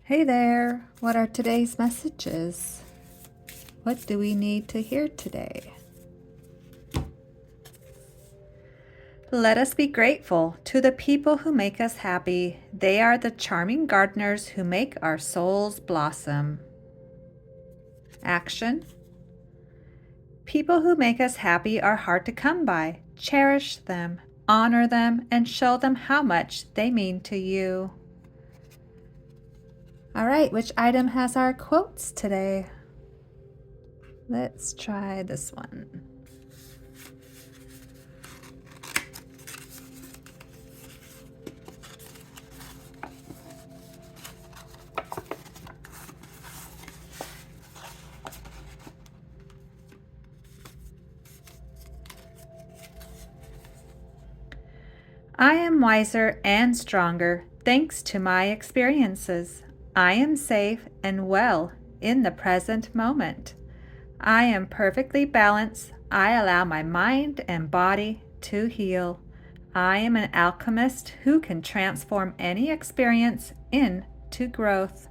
Hey there, what are today's messages? What do we need to hear today? Let us be grateful to the people who make us happy. They are the charming gardeners who make our souls blossom. Action. People who make us happy are hard to come by. Cherish them, honor them, and show them how much they mean to you. All right, which item has our quotes today? Let's try this one. I am wiser and stronger thanks to my experiences. I am safe and well in the present moment. I am perfectly balanced. I allow my mind and body to heal. I am an alchemist who can transform any experience into growth.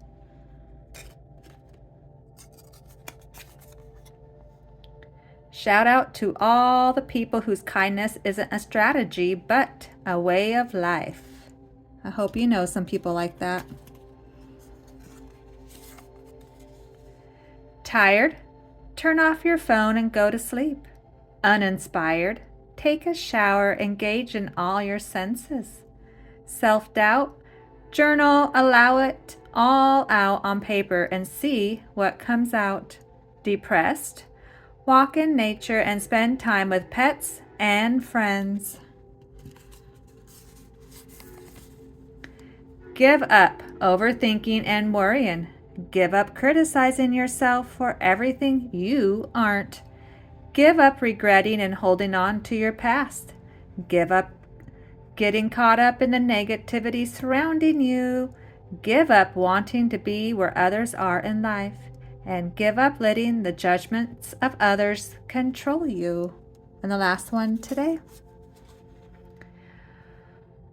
Shout out to all the people whose kindness isn't a strategy, but a way of life. I hope you know some people like that. Tired? Turn off your phone and go to sleep. Uninspired? Take a shower, engage in all your senses. Self-doubt? Journal, allow it all out on paper and see what comes out. Depressed? Walk in nature and spend time with pets and friends. Give up overthinking and worrying. Give up criticizing yourself for everything you aren't. Give up regretting and holding on to your past. Give up getting caught up in the negativity surrounding you. Give up wanting to be where others are in life. And give up letting the judgments of others control you. And the last one today.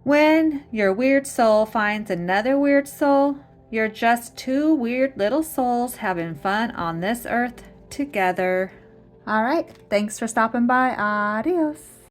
When your weird soul finds another weird soul, you're just two weird little souls having fun on this earth together. All right, thanks for stopping by. Adios.